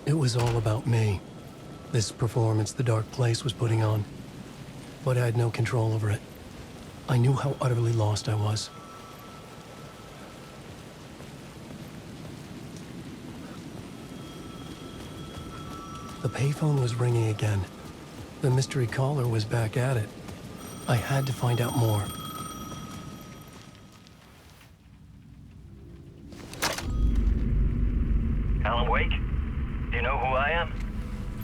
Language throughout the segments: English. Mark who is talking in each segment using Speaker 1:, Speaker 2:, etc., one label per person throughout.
Speaker 1: It was all about me. This performance the dark place was putting on. But I had no control over it. I knew how utterly lost I was. The payphone was ringing again. The mystery caller was back at it. I had to find out more.
Speaker 2: Alan Wake? Do you know who I am?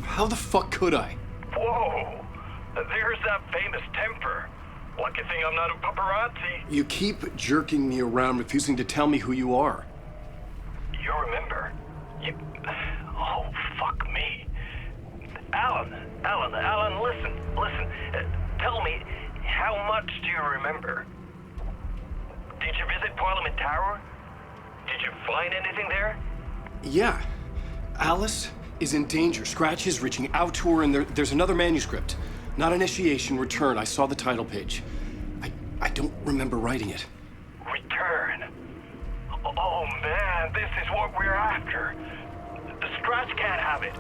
Speaker 3: How the fuck could I?
Speaker 2: Whoa! There's that famous temper. Lucky thing I'm not a paparazzi.
Speaker 3: You keep jerking me around, refusing to tell me who you are.
Speaker 2: You remember? Oh, fuck me. Alan, listen. Tell me, how much do you remember? Did you visit Parliament Tower? Did you find anything there?
Speaker 3: Yeah. Alice is in danger. Scratch is reaching out to her, and there's another manuscript. Not initiation, return. I saw the title page. I don't remember writing it.
Speaker 2: Return? Oh man, this is what we're after. The Scratch can't have it.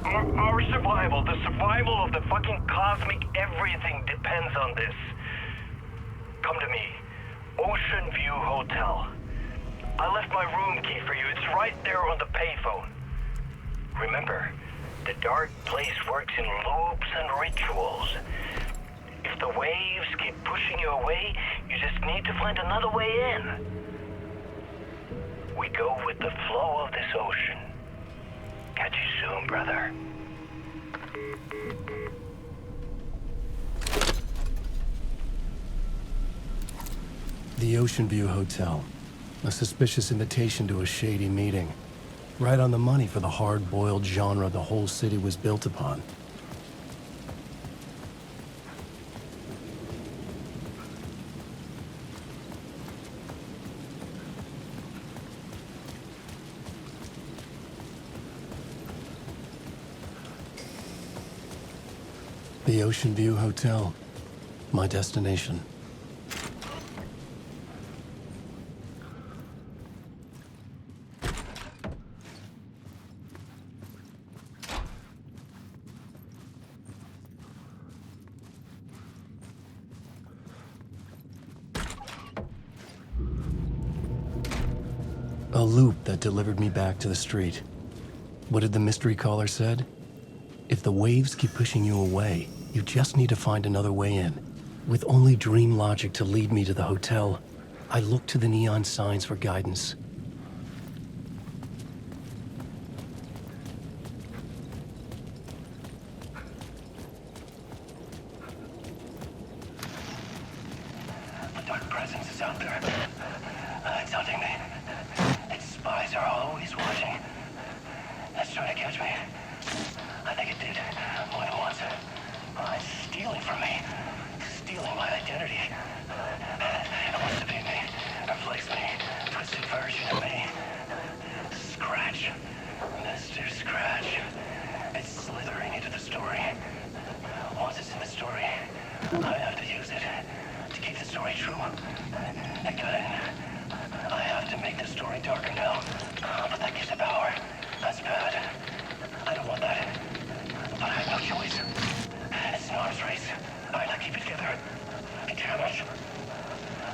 Speaker 2: Our survival, the survival of the fucking cosmic everything depends on this. Come to me. Ocean View Hotel. I left my room key for you. It's right there on the payphone. Remember, the dark place works in loops and rituals. If the waves keep pushing you away, you just need to find another way in. We go with the flow of this ocean. Catch you soon, brother.
Speaker 1: The Ocean View Hotel. A suspicious invitation to a shady meeting. Right on the money for the hard-boiled genre the whole city was built upon. The Ocean View Hotel. My destination. A loop that delivered me back to the street. What did the mystery caller said? If the waves keep pushing you away, you just need to find another way in. With only dream logic to lead me to the hotel, I looked to the neon signs for guidance.
Speaker 2: The dark presence is out there. It's hunting me. Its spies are always watching. It's trying to catch me. I think it did more than once. It's stealing from me. Stealing my identity. It wants to be me. Replace me. Twisted version of me. Scratch. Mr. Scratch. It's slithering into the story. Once it's in the story, I have to use it to keep the story true. It got in. I have to make the story darker now. But that gives it power. That's bad. I don't want that. But I have no choice. It's an arms race. I have to keep it together. Damn it.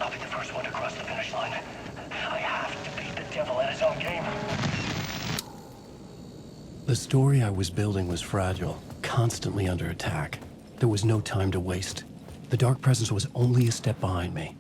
Speaker 2: I'll be the first one to cross the finish line. I have to beat the devil at his own game.
Speaker 1: The story I was building was fragile, constantly under attack. There was no time to waste. The dark presence was only a step behind me.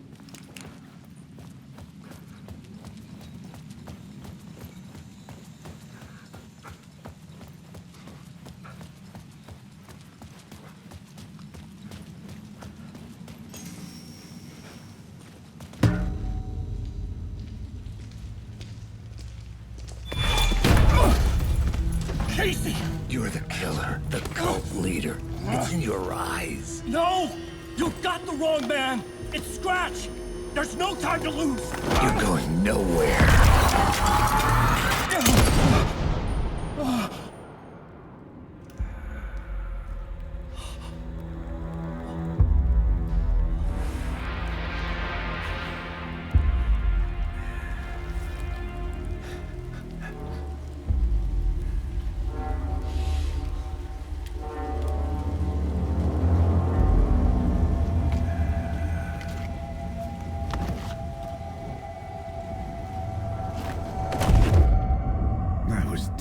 Speaker 4: Casey!
Speaker 5: You're the killer, the cult leader. It's in your eyes.
Speaker 4: No! You got the wrong man! It's Scratch! There's no time to lose!
Speaker 5: You're going nowhere.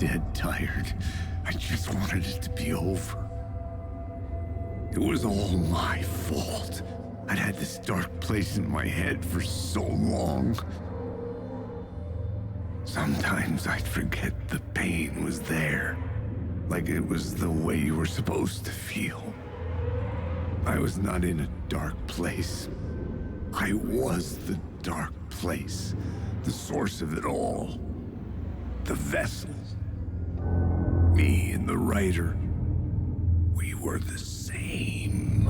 Speaker 5: dead tired. I just wanted it to be over. It was all my fault. I'd had this dark place in my head for so long. Sometimes I'd forget the pain was there. Like it was the way you were supposed to feel. I was not in a dark place. I was the dark place. The source of it all. The vessel. Me and the writer. We were the same.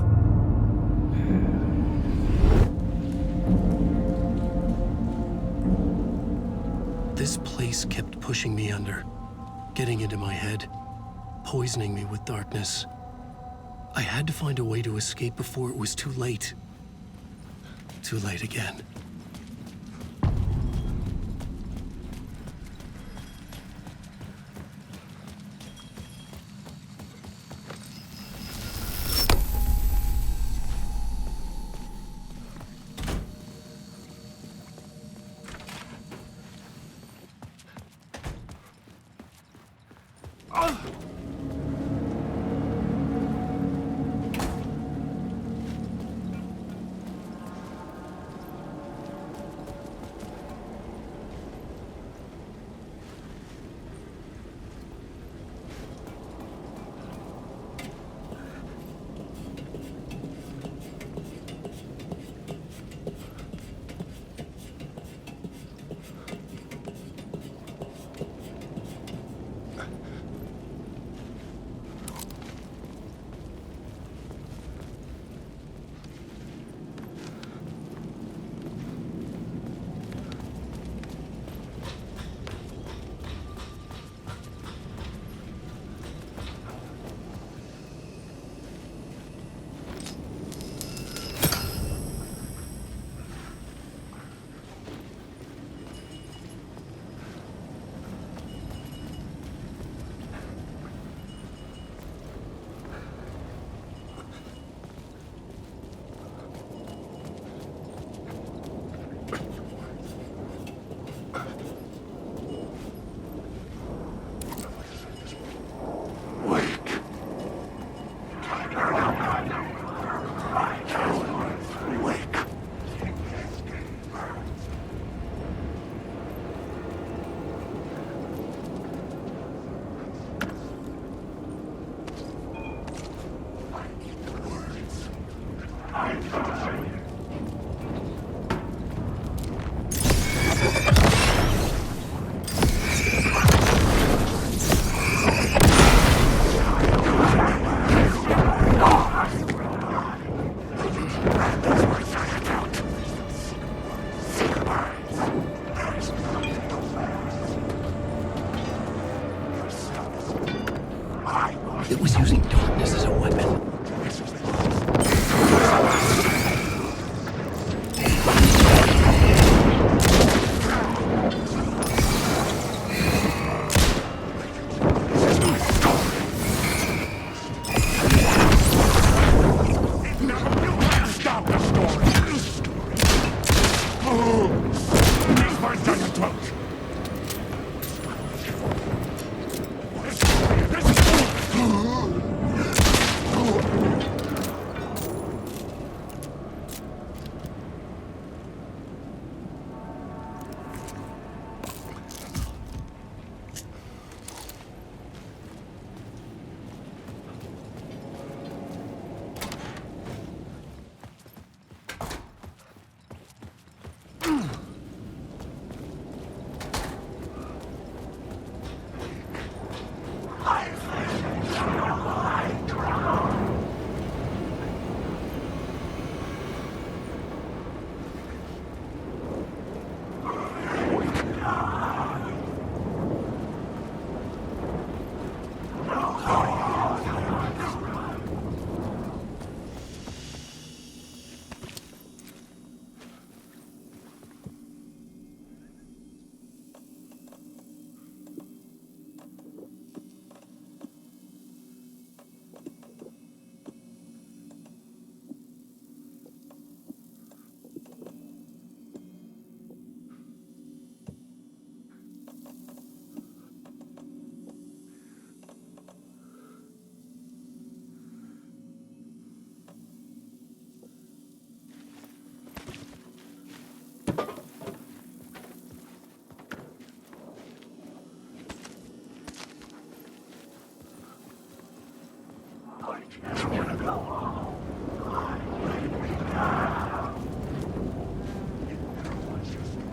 Speaker 1: This place kept pushing me under, getting into my head, poisoning me with darkness. I had to find a way to escape before it was too late. Too late again. It was using darkness as a weapon.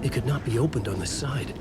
Speaker 1: It could not be opened on the side.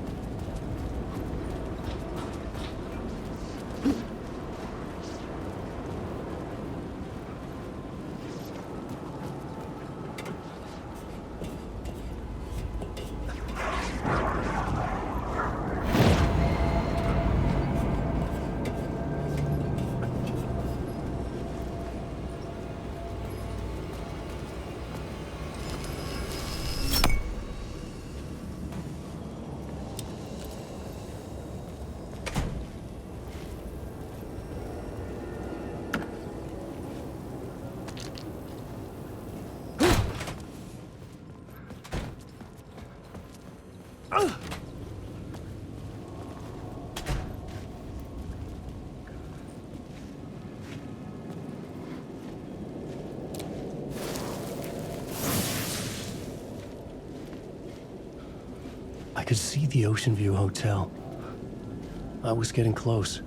Speaker 1: I could see the Ocean View Hotel. I was getting close.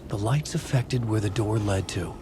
Speaker 1: The lights affected where the door led to.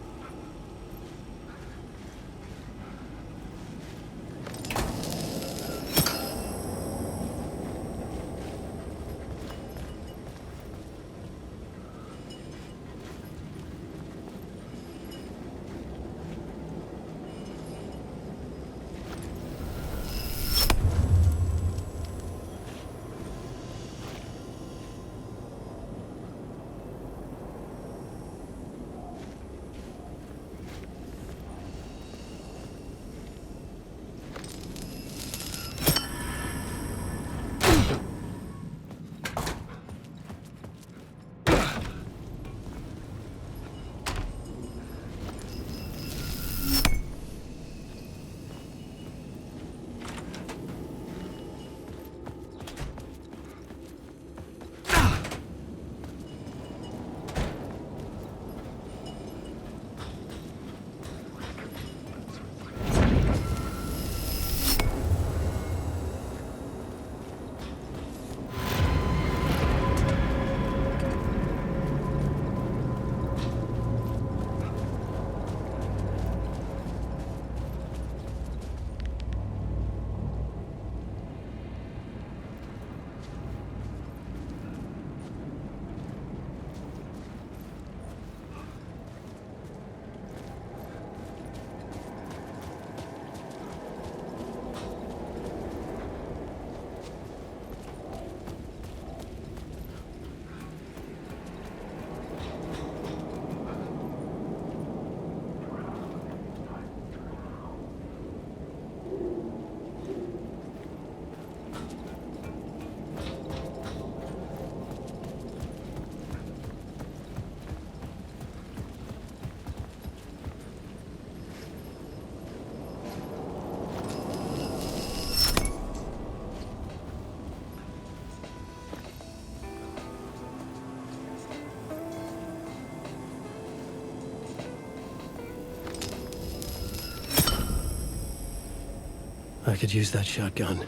Speaker 1: I could use that shotgun.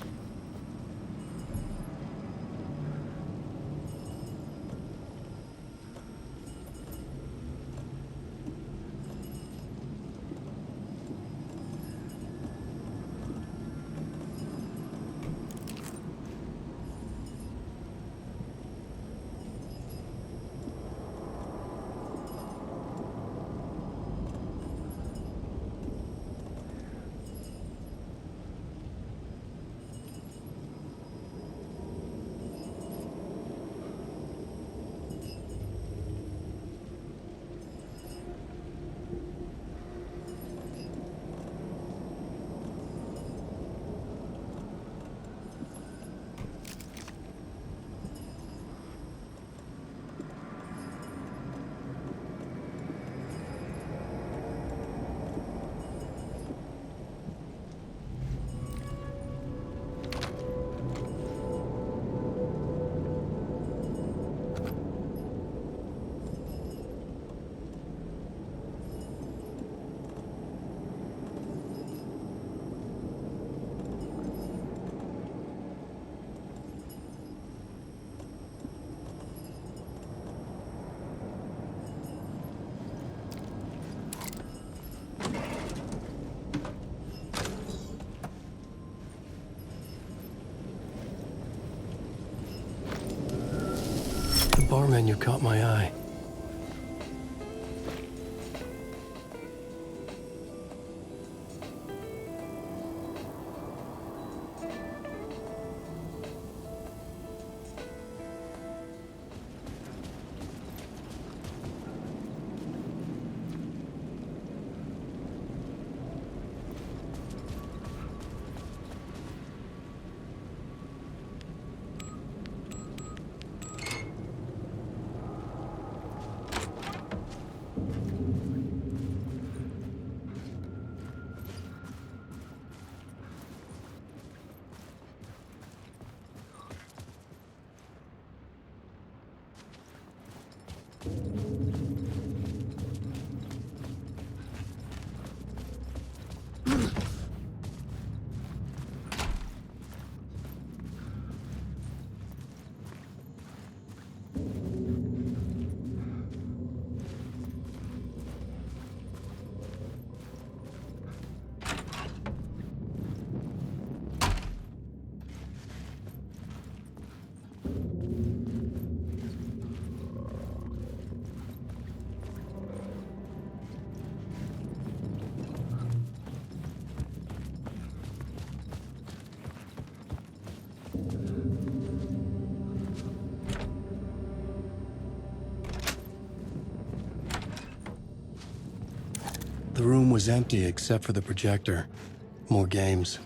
Speaker 1: bar menu caught my eye. The room was empty except for the projector. More games.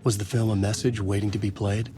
Speaker 1: Was the film a message waiting to be played?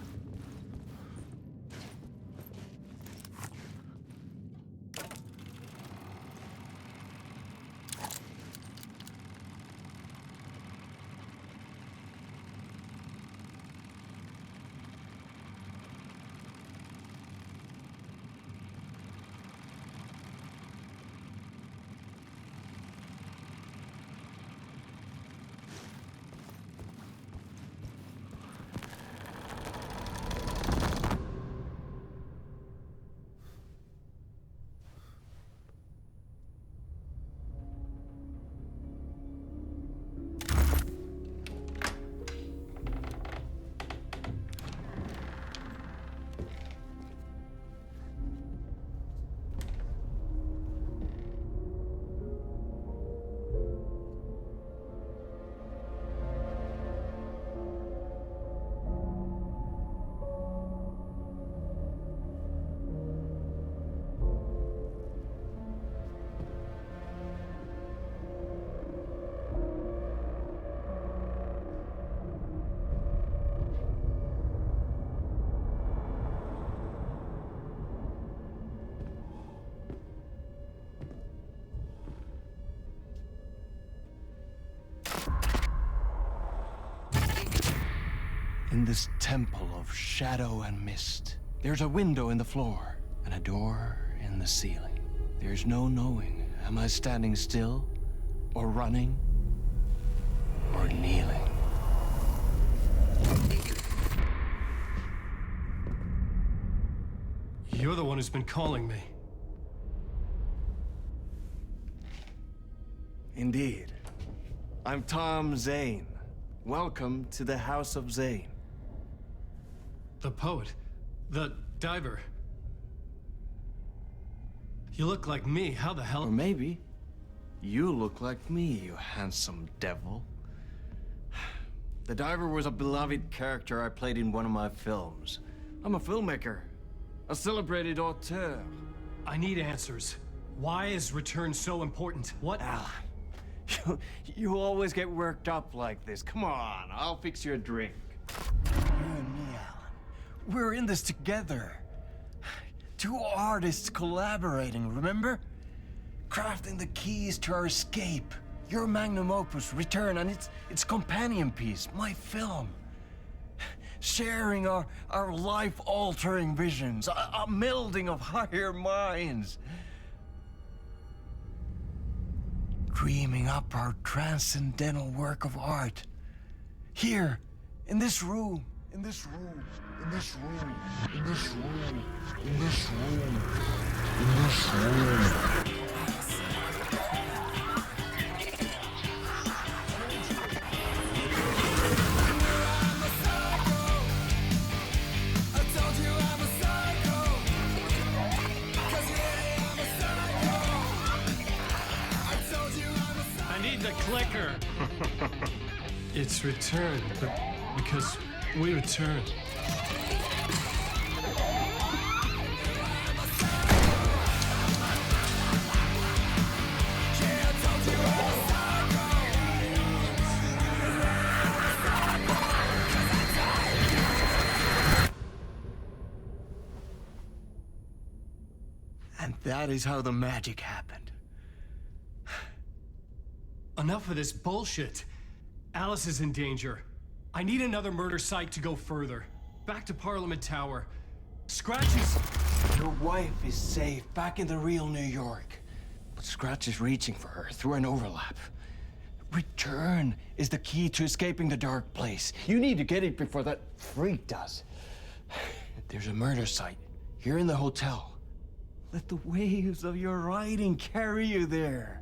Speaker 6: In this temple of shadow and mist, there's a window in the floor and a door in the ceiling. There's no knowing, am I standing still, or running, or kneeling?
Speaker 1: You're the one who's been calling me.
Speaker 6: Indeed. I'm Tom Zane. Welcome to the House of Zane.
Speaker 1: The poet. The diver. You look like me. How the
Speaker 6: Or
Speaker 1: hell?
Speaker 6: maybe you look like me, you handsome devil. The diver was a beloved character I played in one of my films. I'm a filmmaker, a celebrated auteur.
Speaker 1: I need answers. Why is Return so important? What?
Speaker 6: Alan, you always get worked up like this. Come on, I'll fix you a drink. You and me, Alan. We're in this together. Two artists collaborating, remember? Crafting the keys to our escape. Your magnum opus, Return, and its companion piece, my film. Sharing our life-altering visions, a melding of higher minds. Dreaming up our transcendental work of art. Here, in this room, in this room, in this room, in this room, in this room, in this room.
Speaker 3: It's returned, but because we returned.
Speaker 6: And that is how the magic happened.
Speaker 3: Enough of this bullshit. Alice is in danger. I need another murder site to go further. Back to Parliament Tower. Scratch is...
Speaker 6: Your wife is safe back in the real New York. But Scratch is reaching for her through an overlap. Return is the key to escaping the dark place. You need to get it before that freak does. There's a murder site here in the hotel. Let the waves of your writing carry you there.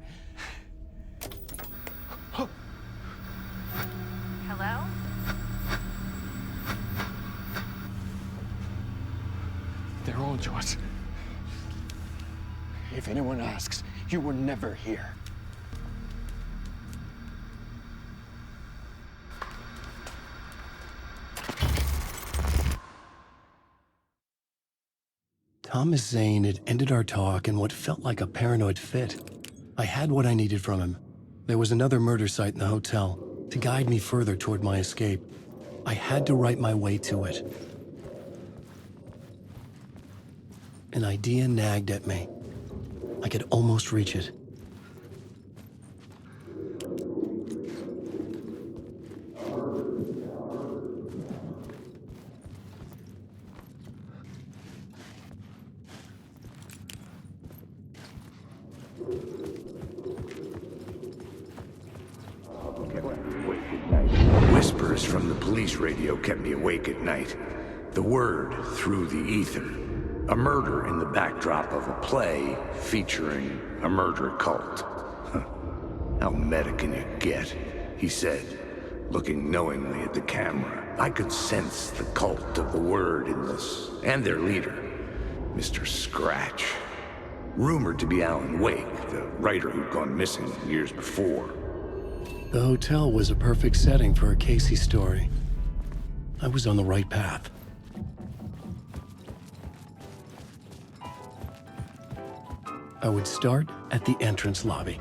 Speaker 7: Hello?
Speaker 6: They're on to us. If anyone asks, you were never here.
Speaker 1: Thomas Zane had ended our talk in what felt like a paranoid fit. I had what I needed from him. There was another murder site in the hotel to guide me further toward my escape. I had to write my way to it. An idea nagged at me. I could almost reach it.
Speaker 5: Whispers from the police radio kept me awake at night. The word through the ether. A murder in the backdrop of a play featuring a murder cult. How meta can you get? He said, looking knowingly at the camera. I could sense the cult of the word in this, and their leader, Mr. Scratch. Rumored to be Alan Wake, the writer who'd gone missing years before.
Speaker 1: The hotel was a perfect setting for a Casey story. I was on the right path. I would start at the entrance lobby.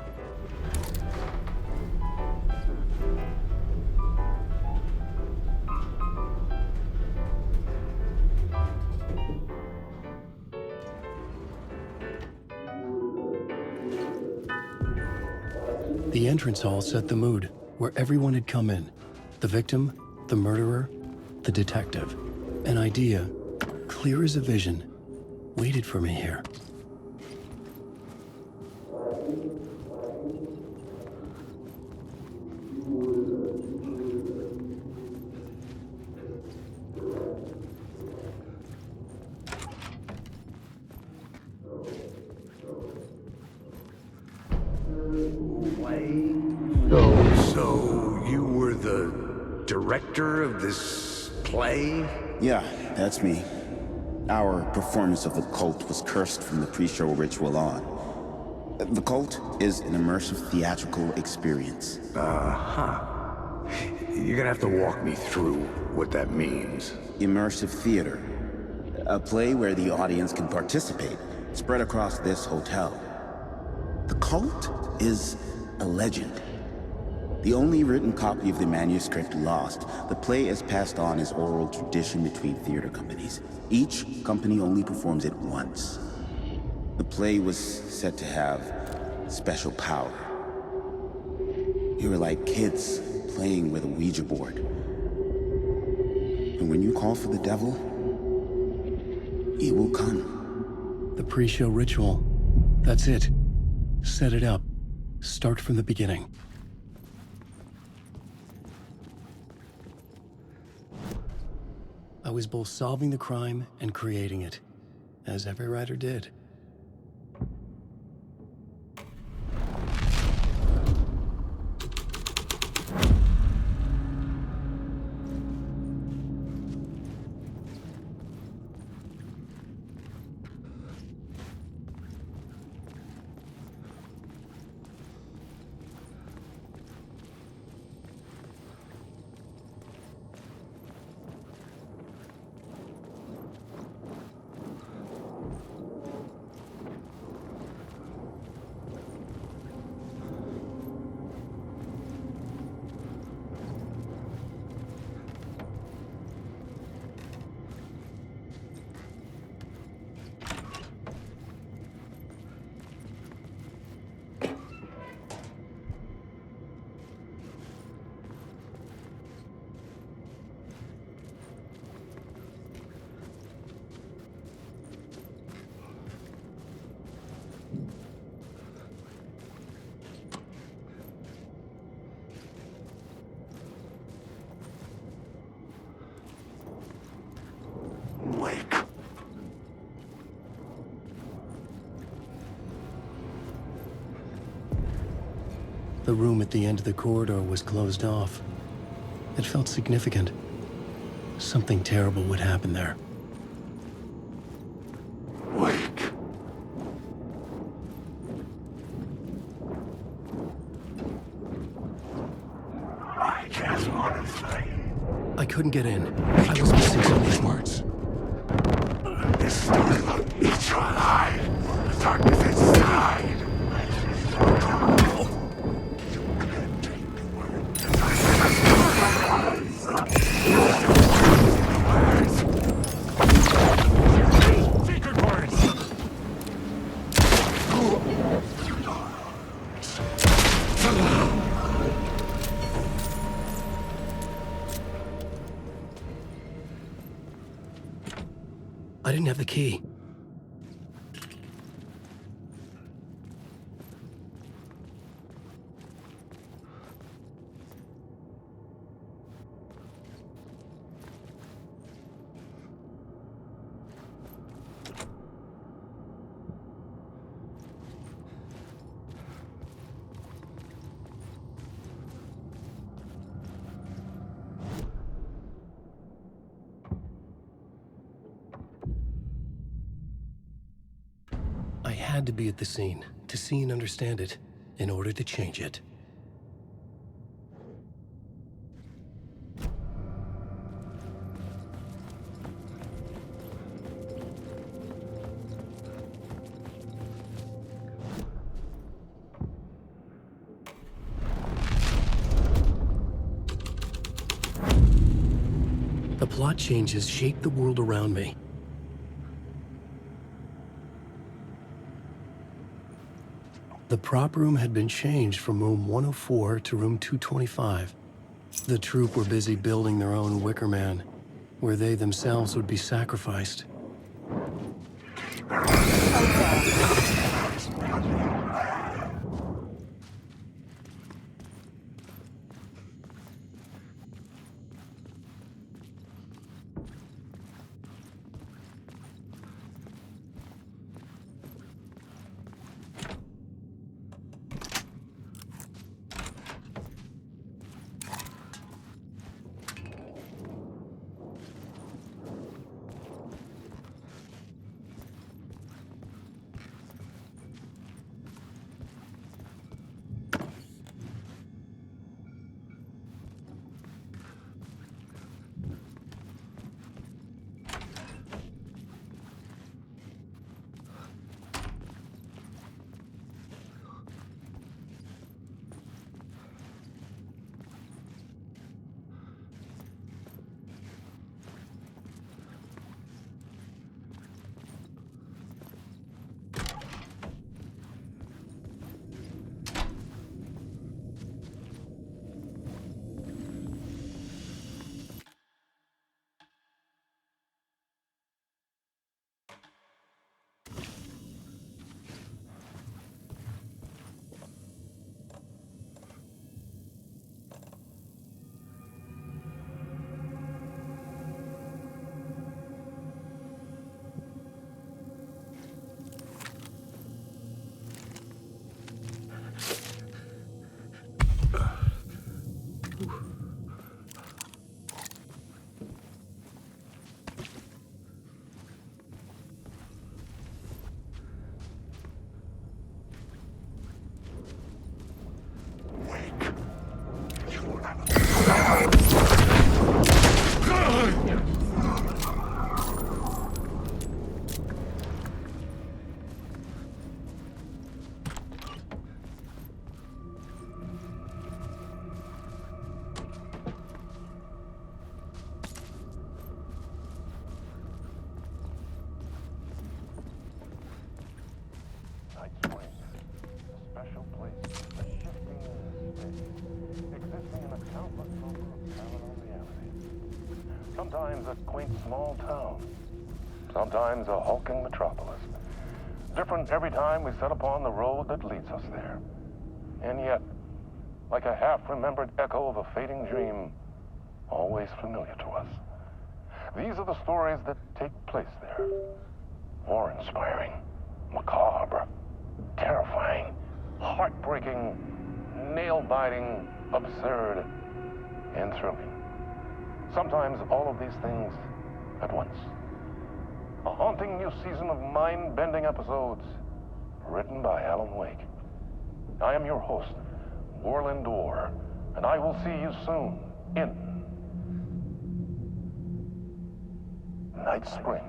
Speaker 1: The entrance hall set the mood, where everyone had come in. The victim, the murderer, the detective. An idea, clear as a vision, waited for me here.
Speaker 5: So you were the director of this play?
Speaker 8: Yeah, that's me. Our performance of The Cult was cursed from the pre-show ritual on. The Cult is an immersive theatrical experience.
Speaker 5: You're gonna have to walk me through what that means.
Speaker 8: Immersive theater. A play where the audience can participate, spread across this hotel. The Cult is a legend. The only written copy of the manuscript lost, the play is passed on as oral tradition between theater companies. Each company only performs it once. The play was said to have special power. You were like kids playing with a Ouija board. And when you call for the devil, he will come.
Speaker 1: The pre-show ritual. That's it. Set it up. Start from the beginning. I was both solving the crime and creating it, as every writer did. The room at the end of the corridor was closed off. It felt significant. Something terrible would happen there.
Speaker 5: Wake. I just want to say.
Speaker 1: I couldn't get in. I was missing something.
Speaker 5: Words. This story will eat you alive. The darkness inside.
Speaker 4: Secret words!
Speaker 1: I didn't have the key. I had to be at the scene, to see and understand it, in order to change it. The plot changes shaped the world around me. The prop room had been changed from room 104 to room 225. The troupe were busy building their own Wicker Man, where they themselves would be sacrificed.
Speaker 7: Sometimes a quaint small town. Sometimes a hulking metropolis. Different every time we set upon the road that leads us there. And yet, like a half-remembered echo of a fading dream, always familiar to us. These are the stories that take place there. Awe-inspiring, macabre, terrifying, heartbreaking, nail-biting, absurd, and thrilling. Sometimes all of these things at once. A haunting new season of mind-bending episodes written by Alan Wake. I am your host, Warland Orr, and I will see you soon in Night Springs.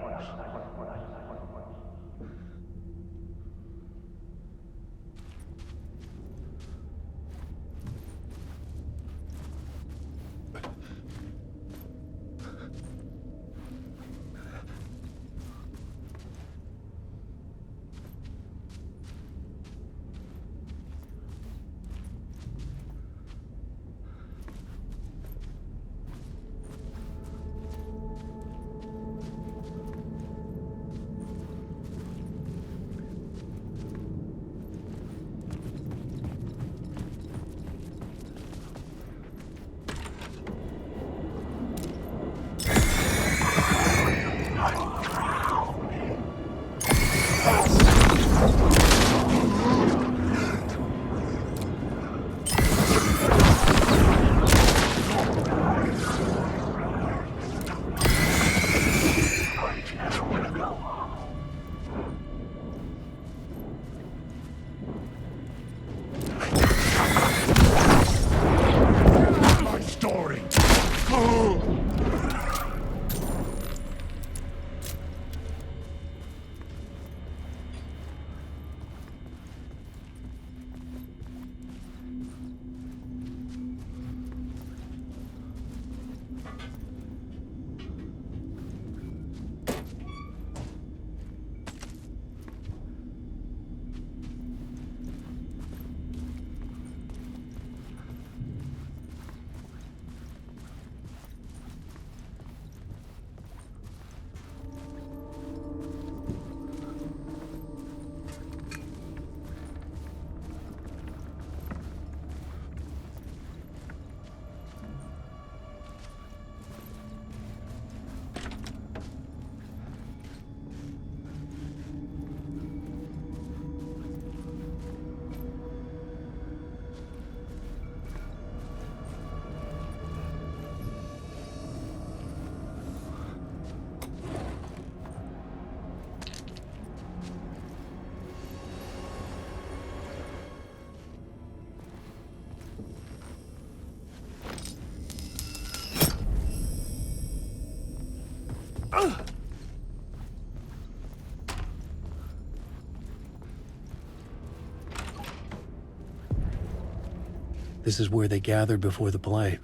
Speaker 1: This is where they gathered before the play.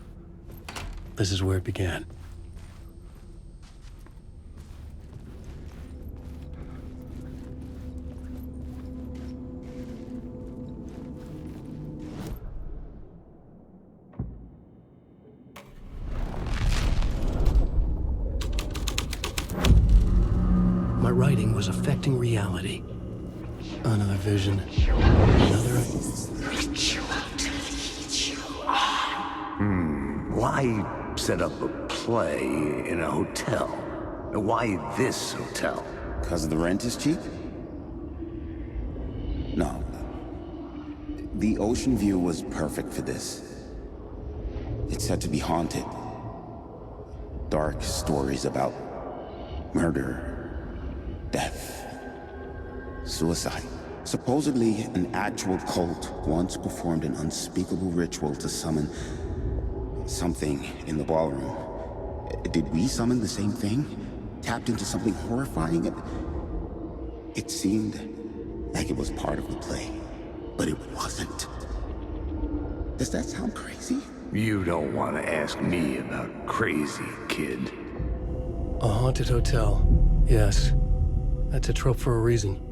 Speaker 1: This is where it began. My writing was affecting reality. Another vision. Another...
Speaker 5: Why set up a play in a hotel? Why this hotel?
Speaker 8: Because the rent is cheap? No. The ocean view was perfect for this. It's said to be haunted. Dark stories about murder, death, suicide. Supposedly, an actual cult once performed an unspeakable ritual to summon something in the ballroom. Did we summon the same thing? Tapped into something horrifying? It seemed like it was part of the play, but it wasn't. Does that sound crazy?
Speaker 5: You don't want to ask me about crazy, kid.
Speaker 1: A haunted hotel. Yes. That's a trope for a reason.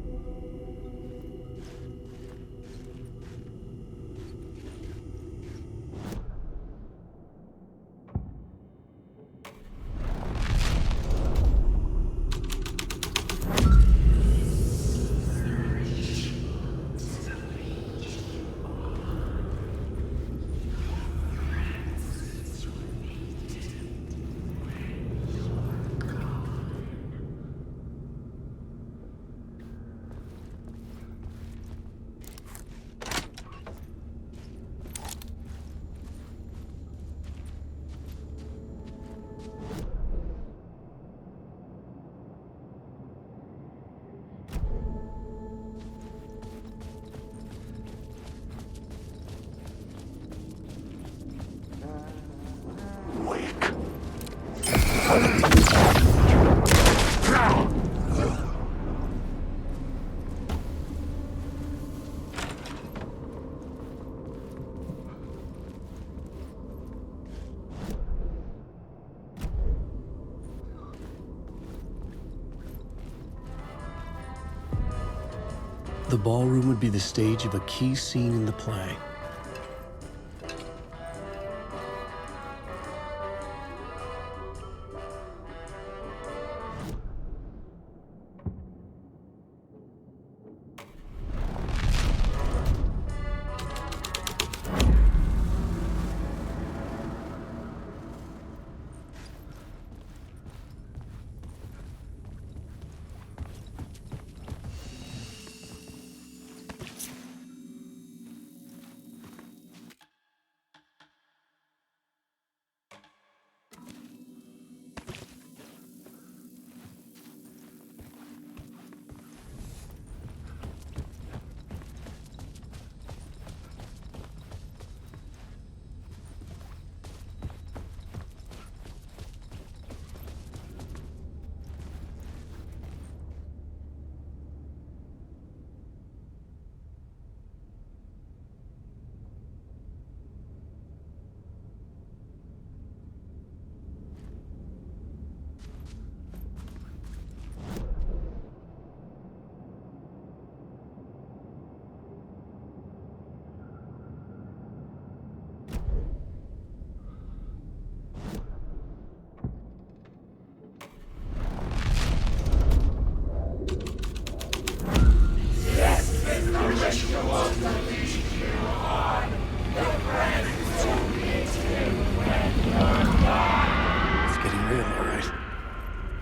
Speaker 1: The ballroom would be the stage of a key scene in the play.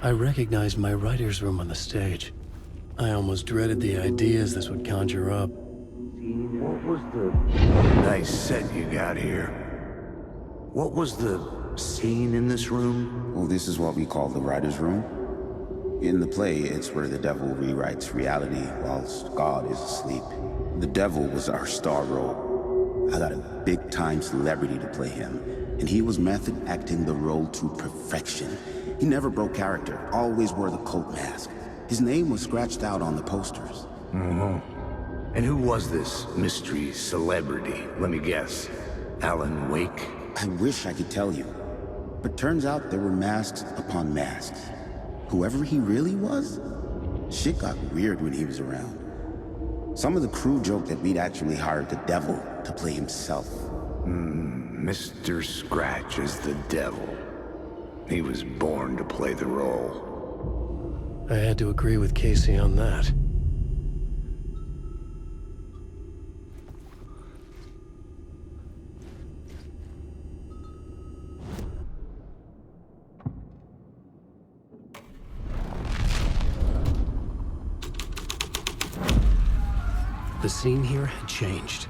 Speaker 1: I recognized my writer's room on the stage. I almost dreaded the ideas this would conjure up.
Speaker 5: What was the nice set you got here? What was the scene in this room?
Speaker 8: Well, this is what we call the writer's room. In the play, it's where the devil rewrites reality whilst God is asleep. The devil was our star role. I got a big-time celebrity to play him, and he was method acting the role to perfection. He never broke character, always wore the cult mask. His name was scratched out on the posters.
Speaker 5: And who was this mystery celebrity? Let me guess. Alan Wake?
Speaker 8: I wish I could tell you, but turns out there were masks upon masks. Whoever he really was, shit got weird when he was around. Some of the crew joked that we'd actually hired the devil to play himself.
Speaker 5: Mr. Scratch is the devil. He was born to play the role.
Speaker 1: I had to agree with Casey on that. The scene here had changed.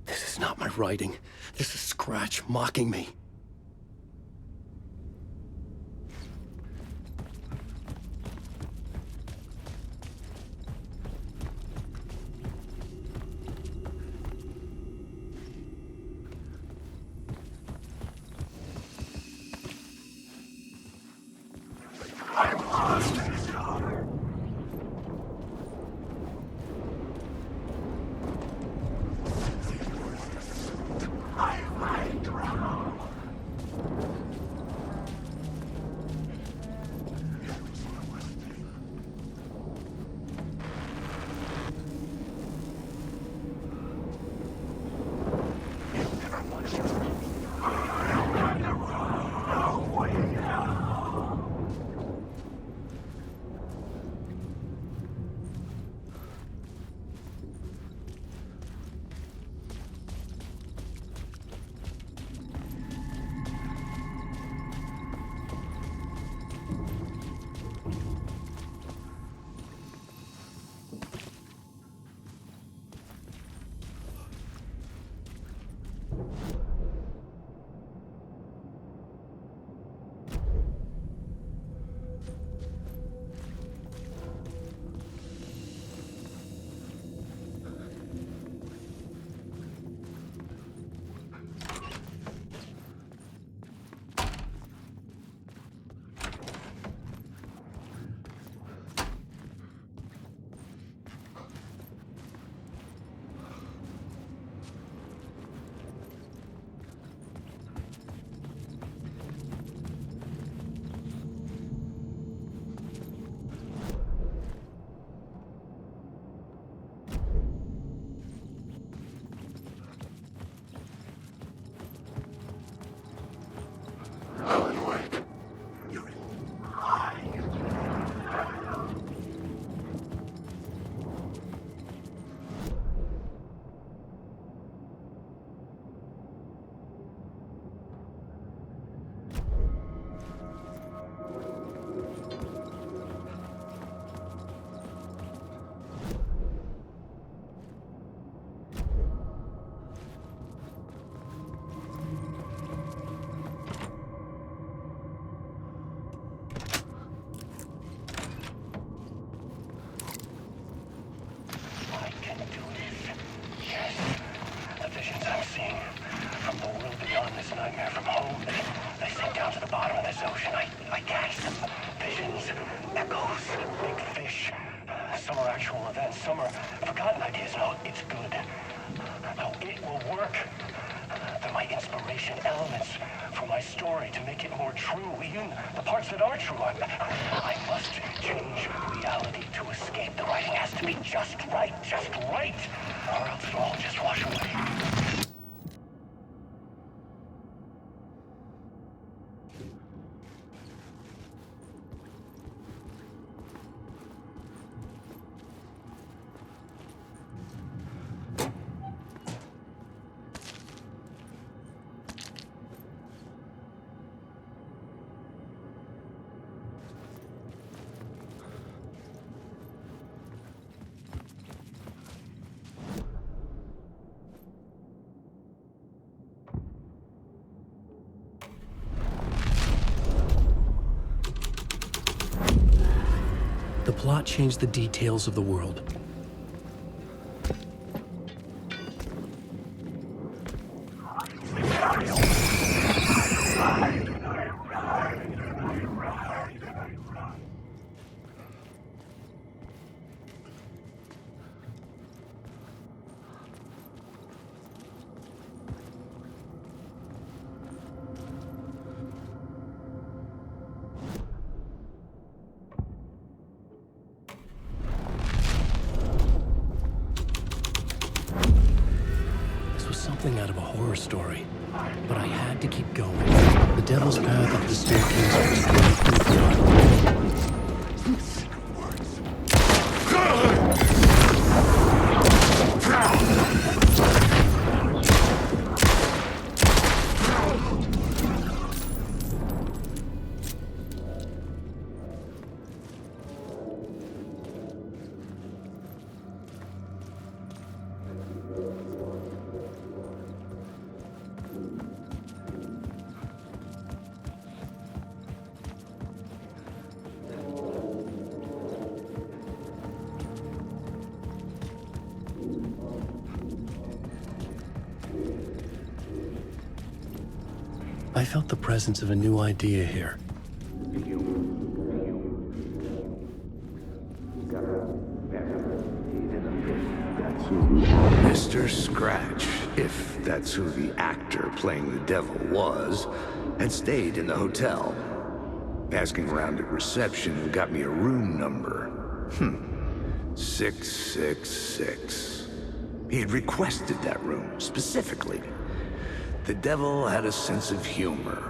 Speaker 1: This is not my writing. This is Scratch mocking me.
Speaker 2: seeing from the world beyond this nightmare from home. They sink down to the bottom of this ocean. I catch them. Visions, echoes, big fish. Some are actual events, some are forgotten ideas. No, it's good. No, it will work. They're my inspiration, elements for my story to make it more true. Even the parts that are true. I must change reality to escape. The writing has to be just right, or else it'll all just wash away.
Speaker 1: The plot changed the details of the world. Something out of a horror story, but I had to keep going. The devil's path up the staircase was right through the dark. I felt the presence of a new idea here.
Speaker 5: Mr. Scratch, if that's who the actor playing the devil was, had stayed in the hotel. Asking around at reception got me a room number. 666. He had requested that room, specifically. The devil had a sense of humor.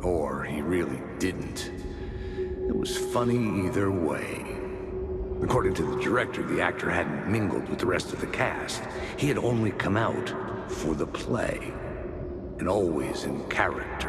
Speaker 5: Or he really didn't. It was funny either way. According to the director, the actor hadn't mingled with the rest of the cast. He had only come out for the play, and always in character.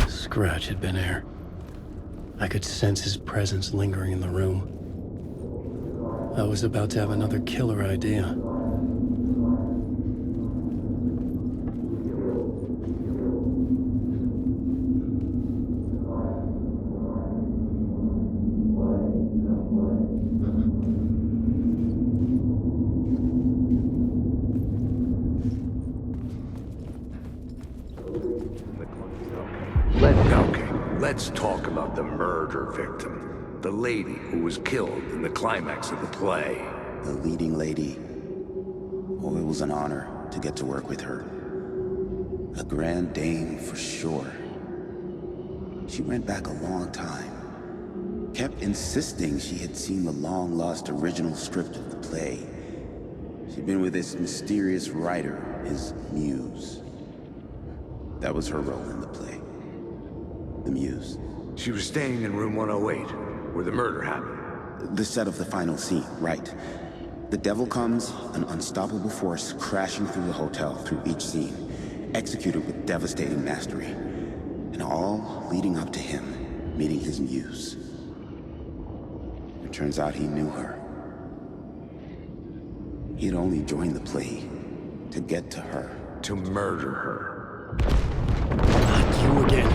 Speaker 5: Scratch had been here. I could sense his presence lingering in the room. I was about to have another killer idea. Let's talk about the murder victim. The lady who was killed in the climax of the play.
Speaker 8: The leading lady. Oh, it was an honor to get to work with her. A grand dame for sure. She went back a long time. Kept insisting she had seen the long-lost original script of the play. She'd been with this mysterious writer, his muse. That was her role in the play. The muse.
Speaker 5: She was staying in room 108, where the murder happened.
Speaker 8: The set of the final scene, right. The devil comes, an unstoppable force crashing through the hotel through each scene, executed with devastating mastery. And all leading up to him meeting his muse. It turns out he knew her. He'd only joined the play to get to her.
Speaker 5: To murder her.
Speaker 1: Not you again.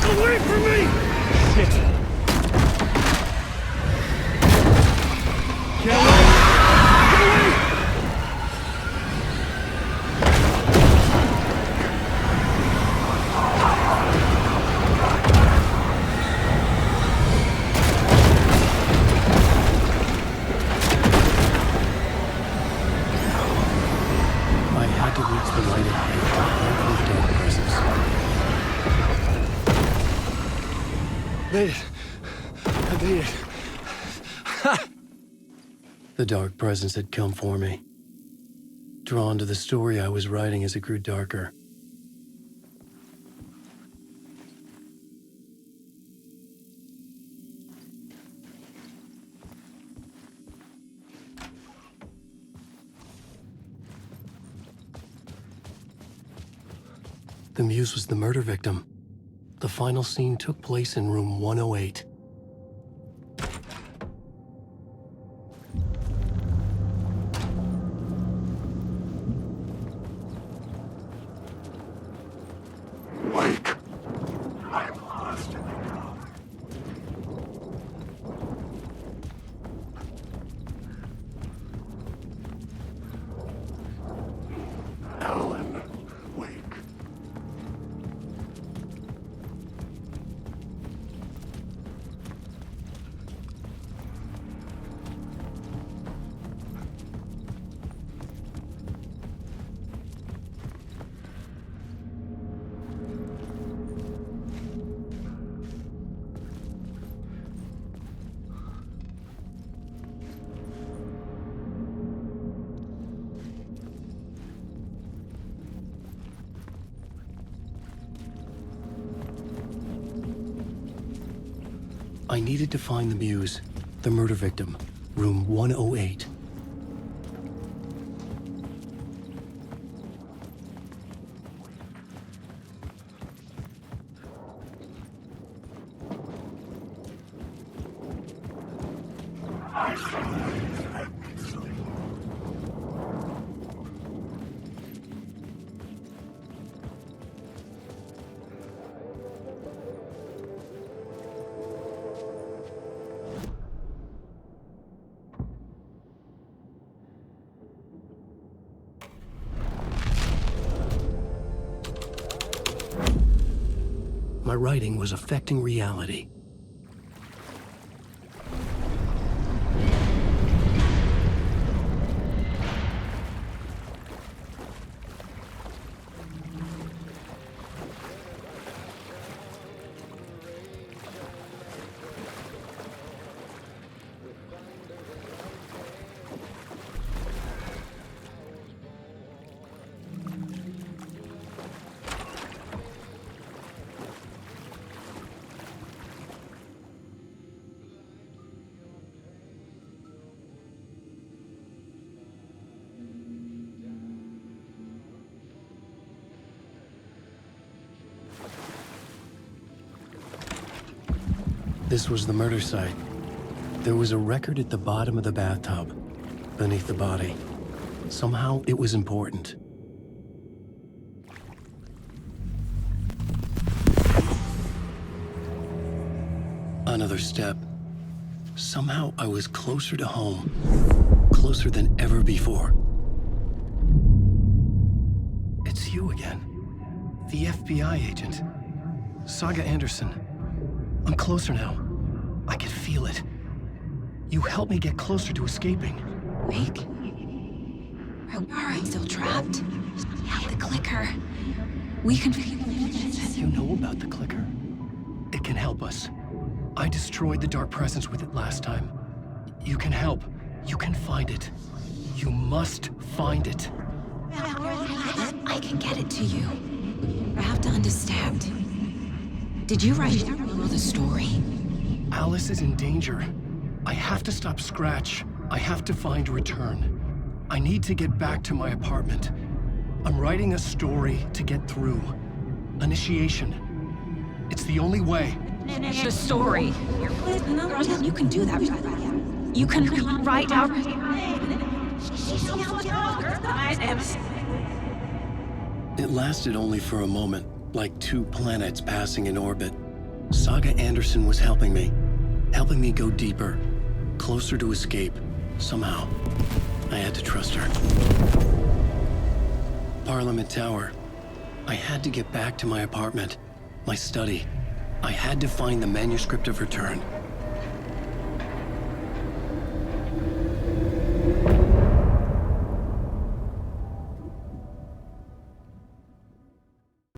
Speaker 4: Away from me! Shit! Get away! Get away!
Speaker 1: I had to reach the light ahead and the dark presence.
Speaker 3: Made it. I made it.
Speaker 1: The dark presence had come for me, drawn to the story I was writing as it grew darker. The muse was the murder victim. The final scene took place in room 108.
Speaker 5: Wake. I'm lost in the Alan, wake.
Speaker 1: I needed to find the muse, the murder victim, room 108. My writing was affecting reality. This was the murder site. There was a record at the bottom of the bathtub, beneath the body. Somehow it was important. Another step. Somehow I was closer to home. Closer than ever before. It's you again. The FBI agent. Saga Anderson. I'm closer now. I can feel it. You helped me get closer to escaping.
Speaker 9: Wake? Are we still trapped? The clicker. We can...
Speaker 1: You know about the clicker? It can help us. I destroyed the dark presence with it last time. You can help. You can find it. You must find it.
Speaker 9: I can get it to you. I have to understand. Did you write the story?
Speaker 1: Alice is in danger. I have to stop Scratch. I have to find Return. I need to get back to my apartment. I'm writing a story to get through. Initiation. It's the only way.
Speaker 9: The story. You can do that. You can write out...
Speaker 1: It lasted only for a moment, like two planets passing in orbit. Saga Anderson was helping me go deeper, closer to escape, somehow. I had to trust her. Parliament Tower. I had to get back to my apartment, my study. I had to find the manuscript of Return.